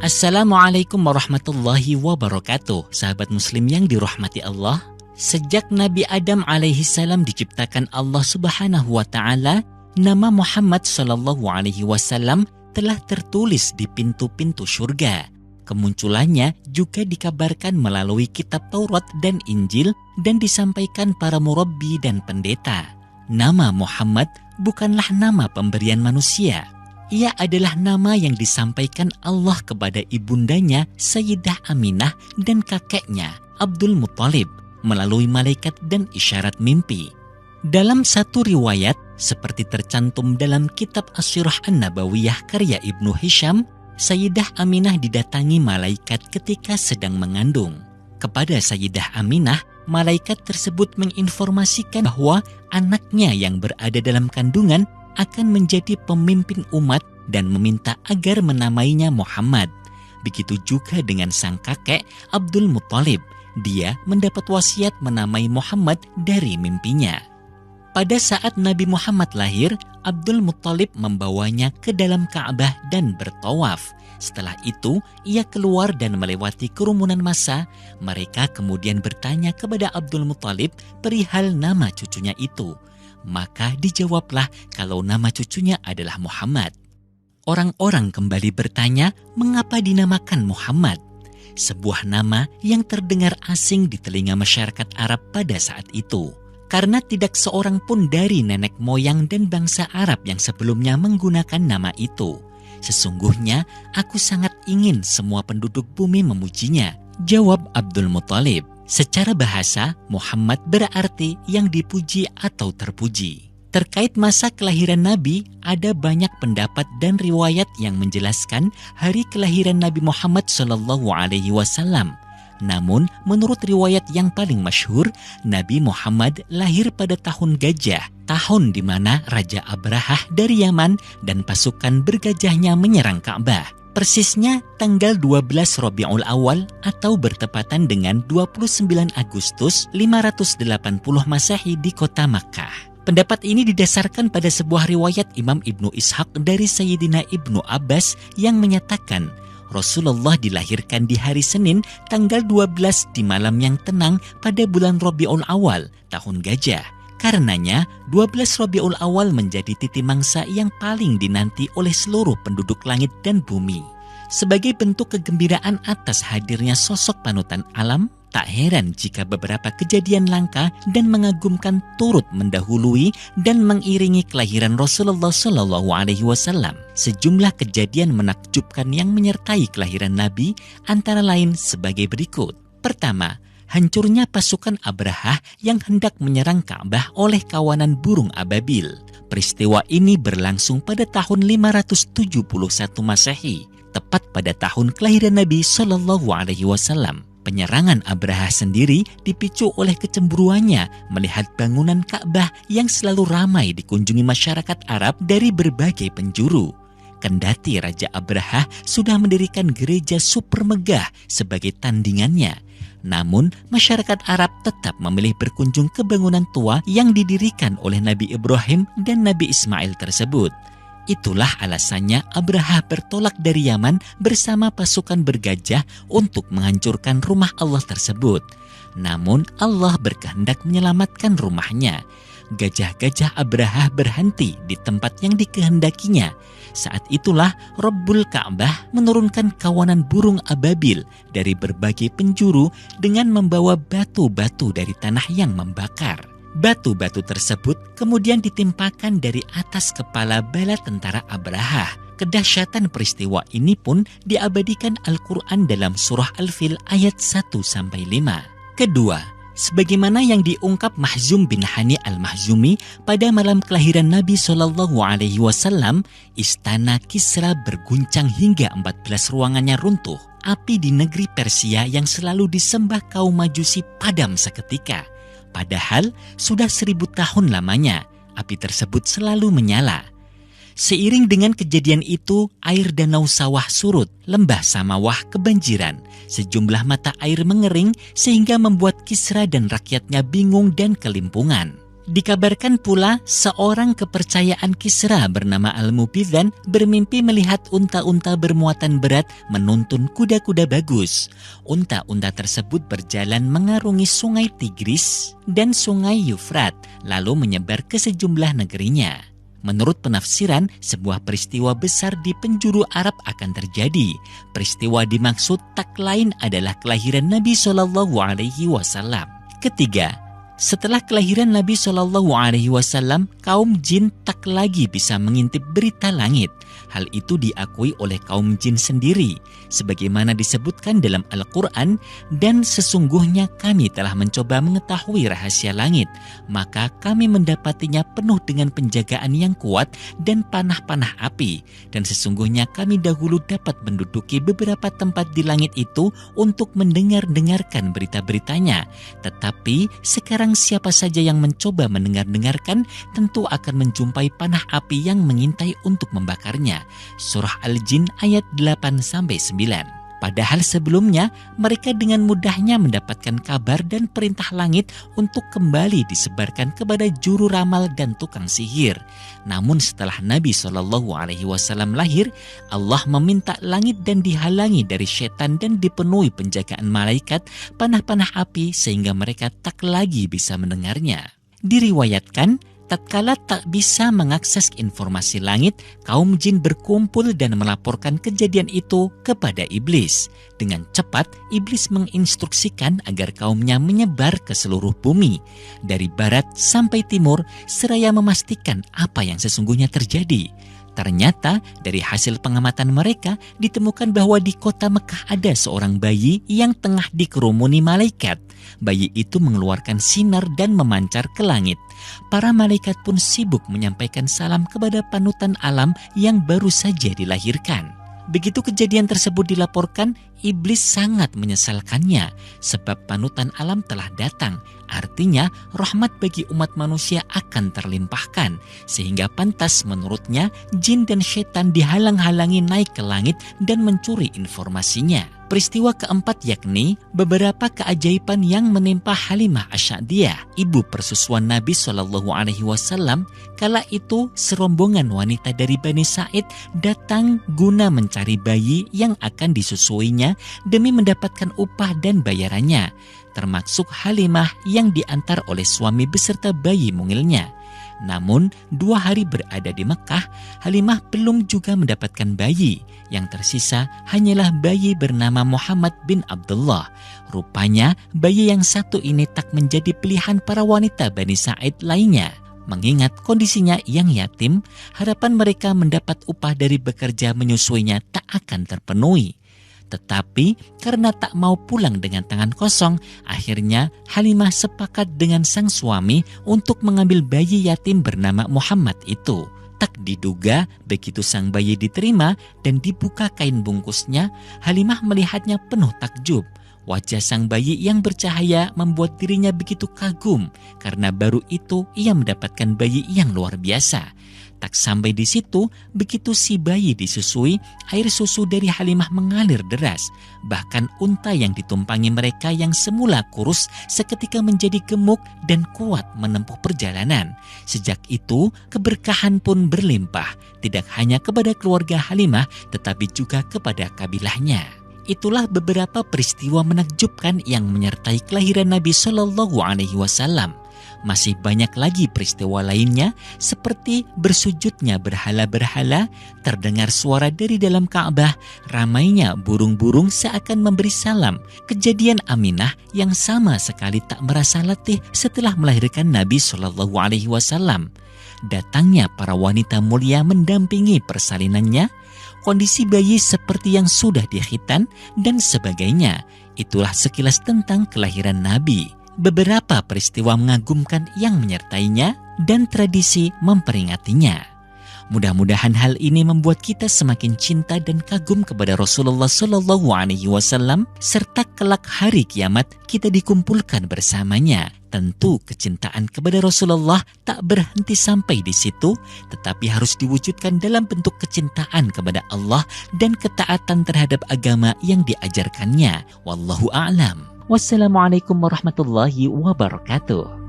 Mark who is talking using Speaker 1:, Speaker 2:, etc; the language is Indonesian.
Speaker 1: Assalamualaikum warahmatullahi wabarakatuh. Sahabat muslim yang dirahmati Allah, sejak Nabi Adam alaihi salam diciptakan Allah subhanahu wa ta'ala, nama Muhammad sallallahu alaihi wasallam telah tertulis di pintu-pintu surga. Kemunculannya juga dikabarkan melalui kitab Taurat dan Injil dan disampaikan para murabbi dan pendeta. Nama Muhammad bukanlah nama pemberian manusia. Ia adalah nama yang disampaikan Allah kepada ibundanya Sayyidah Aminah dan kakeknya Abdul Muttalib melalui malaikat dan isyarat mimpi. Dalam satu riwayat, seperti tercantum dalam kitab As-Sirah An-Nabawiyah karya Ibnu Hisham, Sayyidah Aminah didatangi malaikat ketika sedang mengandung. Kepada Sayyidah Aminah, malaikat tersebut menginformasikan bahwa anaknya yang berada dalam kandungan akan menjadi pemimpin umat dan meminta agar menamainya Muhammad. Begitu juga dengan sang kakek Abdul Muttalib. Dia mendapat wasiat menamai Muhammad dari mimpinya. Pada saat Nabi Muhammad lahir, Abdul Muttalib membawanya ke dalam Ka'bah dan bertawaf. Setelah itu, ia keluar dan melewati kerumunan massa. Mereka kemudian bertanya kepada Abdul Muttalib perihal nama cucunya itu. Maka dijawablah kalau nama cucunya adalah Muhammad. Orang-orang kembali bertanya mengapa dinamakan Muhammad. Sebuah nama yang terdengar asing di telinga masyarakat Arab pada saat itu. Karena tidak seorang pun dari nenek moyang dan bangsa Arab yang sebelumnya menggunakan nama itu. Sesungguhnya aku sangat ingin semua penduduk bumi memujinya, jawab Abdul Muttalib. Secara bahasa, Muhammad berarti yang dipuji atau terpuji. Terkait masa kelahiran Nabi, ada banyak pendapat dan riwayat yang menjelaskan hari kelahiran Nabi Muhammad SAW. Namun, menurut riwayat yang paling masyhur, Nabi Muhammad lahir pada tahun Gajah, tahun di mana Raja Abrahah dari Yaman dan pasukan bergajahnya menyerang Ka'bah. Persisnya tanggal 12 Rabiul Awal atau bertepatan dengan 29 Agustus 580 Masehi di kota Makkah. Pendapat ini didasarkan pada sebuah riwayat Imam Ibnu Ishaq dari Sayyidina Ibnu Abbas yang menyatakan Rasulullah dilahirkan di hari Senin tanggal 12 di malam yang tenang pada bulan Rabiul Awal tahun Gajah. Karenanya, 12 Rabiul Awal menjadi titi mangsa yang paling dinanti oleh seluruh penduduk langit dan bumi. Sebagai bentuk kegembiraan atas hadirnya sosok panutan alam, tak heran jika beberapa kejadian langka dan mengagumkan turut mendahului dan mengiringi kelahiran Rasulullah SAW. Sejumlah kejadian menakjubkan yang menyertai kelahiran Nabi antara lain sebagai berikut. Pertama, hancurnya pasukan Abrahah yang hendak menyerang Ka'bah oleh kawanan burung ababil. Peristiwa ini berlangsung pada tahun 571 Masehi, tepat pada tahun kelahiran Nabi SAW. Penyerangan Abrahah sendiri dipicu oleh kecemburuannya melihat bangunan Ka'bah yang selalu ramai dikunjungi masyarakat Arab dari berbagai penjuru. Kendati Raja Abrahah sudah mendirikan gereja super megah sebagai tandingannya, namun masyarakat Arab tetap memilih berkunjung ke bangunan tua yang didirikan oleh Nabi Ibrahim dan Nabi Ismail tersebut. Itulah alasannya Abrahah bertolak dari Yaman bersama pasukan bergajah untuk menghancurkan rumah Allah tersebut. Namun Allah berkehendak menyelamatkan rumahnya. Gajah-gajah Abrahah berhenti di tempat yang dikehendakinya. Saat itulah Rabbul Ka'bah menurunkan kawanan burung ababil dari berbagai penjuru dengan membawa batu-batu dari tanah yang membakar. Batu-batu tersebut kemudian ditimpakan dari atas kepala bala tentara Abrahah. Kedahsyatan peristiwa ini pun diabadikan Al-Quran dalam surah Al-Fil ayat 1-5. Kedua, sebagaimana yang diungkap Mahzum bin Hani Al-Mahzumi pada malam kelahiran Nabi SAW, istana Kisra berguncang hingga 14 ruangannya runtuh. Api di negeri Persia yang selalu disembah kaum Majusi padam seketika. Padahal sudah 1000 tahun lamanya, api tersebut selalu menyala. Seiring dengan kejadian itu, air danau sawah surut, lembah Samawah kebanjiran. Sejumlah mata air mengering sehingga membuat Kisra dan rakyatnya bingung dan kelimpungan. Dikabarkan pula seorang kepercayaan Kisra bernama Al-Mubizan bermimpi melihat unta-unta bermuatan berat menuntun kuda-kuda bagus. Unta-unta tersebut berjalan mengarungi sungai Tigris dan sungai Yufrat, lalu menyebar ke sejumlah negerinya. Menurut penafsiran, sebuah peristiwa besar di penjuru Arab akan terjadi. Peristiwa dimaksud tak lain adalah kelahiran Nabi SAW. Ketiga, setelah kelahiran Nabi SAW, kaum jin tak lagi bisa mengintip berita langit. Hal itu diakui oleh kaum jin sendiri, sebagaimana disebutkan dalam Al-Quran, dan sesungguhnya kami telah mencoba mengetahui rahasia langit, maka kami mendapatinya penuh dengan penjagaan yang kuat dan panah-panah api, dan sesungguhnya kami dahulu dapat menduduki beberapa tempat di langit itu untuk mendengarkan berita-beritanya. Tetapi sekarang siapa saja yang mencoba mendengarkan tentu akan menjumpai panah api yang mengintai untuk membakarnya. Surah Al-Jin ayat 8-9. Padahal sebelumnya mereka dengan mudahnya mendapatkan kabar dan perintah langit untuk kembali disebarkan kepada juru ramal dan tukang sihir. Namun setelah Nabi SAW lahir, Allah meminta langit dan dihalangi dari setan dan dipenuhi penjagaan malaikat panah-panah api sehingga mereka tak lagi bisa mendengarnya. Diriwayatkan, tatkala tak bisa mengakses informasi langit, kaum jin berkumpul dan melaporkan kejadian itu kepada iblis. Dengan cepat, iblis menginstruksikan agar kaumnya menyebar ke seluruh bumi, dari barat sampai timur, seraya memastikan apa yang sesungguhnya terjadi. Ternyata dari hasil pengamatan mereka ditemukan bahwa di kota Mekah ada seorang bayi yang tengah dikerumuni malaikat. Bayi itu mengeluarkan sinar dan memancar ke langit. Para malaikat pun sibuk menyampaikan salam kepada panutan alam yang baru saja dilahirkan. Begitu kejadian tersebut dilaporkan, iblis sangat menyesalkannya sebab panutan alam telah datang. Artinya rahmat bagi umat manusia akan terlimpahkan, sehingga pantas menurutnya jin dan setan dihalang-halangi naik ke langit dan mencuri informasinya. Peristiwa keempat yakni beberapa keajaiban yang menimpa Halimah Asy-Sya'diyah, ibu persusuan Nabi SAW. Kala itu serombongan wanita dari Bani Sa'id datang guna mencari bayi yang akan disusuinya demi mendapatkan upah dan bayarannya, termasuk Halimah yang diantar oleh suami beserta bayi mungilnya. Namun 2 hari berada di Mekah, Halimah belum juga mendapatkan bayi. Yang tersisa hanyalah bayi bernama Muhammad bin Abdullah. Rupanya bayi yang satu ini tak menjadi pilihan para wanita Bani Sa'id lainnya. Mengingat kondisinya yang yatim, harapan mereka mendapat upah dari bekerja menyusuinya tak akan terpenuhi. Tetapi karena tak mau pulang dengan tangan kosong, akhirnya Halimah sepakat dengan sang suami untuk mengambil bayi yatim bernama Muhammad itu. Tak diduga begitu sang bayi diterima dan dibuka kain bungkusnya, Halimah melihatnya penuh takjub. Wajah sang bayi yang bercahaya membuat dirinya begitu kagum karena baru itu ia mendapatkan bayi yang luar biasa. Tak sampai di situ, begitu si bayi disusui, air susu dari Halimah mengalir deras. Bahkan unta yang ditumpangi mereka yang semula kurus seketika menjadi gemuk dan kuat menempuh perjalanan. Sejak itu, keberkahan pun berlimpah, tidak hanya kepada keluarga Halimah, tetapi juga kepada kabilahnya. Itulah beberapa peristiwa menakjubkan yang menyertai kelahiran Nabi SAW. Masih banyak lagi peristiwa lainnya seperti bersujudnya berhala-berhala, terdengar suara dari dalam Ka'bah, ramainya burung-burung seakan memberi salam, kejadian Aminah yang sama sekali tak merasa letih setelah melahirkan Nabi SAW, datangnya para wanita mulia mendampingi persalinannya, kondisi bayi seperti yang sudah dikhitan, dan sebagainya. Itulah sekilas tentang kelahiran Nabi. Beberapa peristiwa mengagumkan yang menyertainya dan tradisi memperingatinya. Mudah-mudahan hal ini membuat kita semakin cinta dan kagum kepada Rasulullah SAW, serta kelak hari kiamat kita dikumpulkan bersamanya. Tentu kecintaan kepada Rasulullah tak berhenti sampai di situ, tetapi harus diwujudkan dalam bentuk kecintaan kepada Allah dan ketaatan terhadap agama yang diajarkannya. Wallahu a'lam. Wassalamualaikum warahmatullahi wabarakatuh.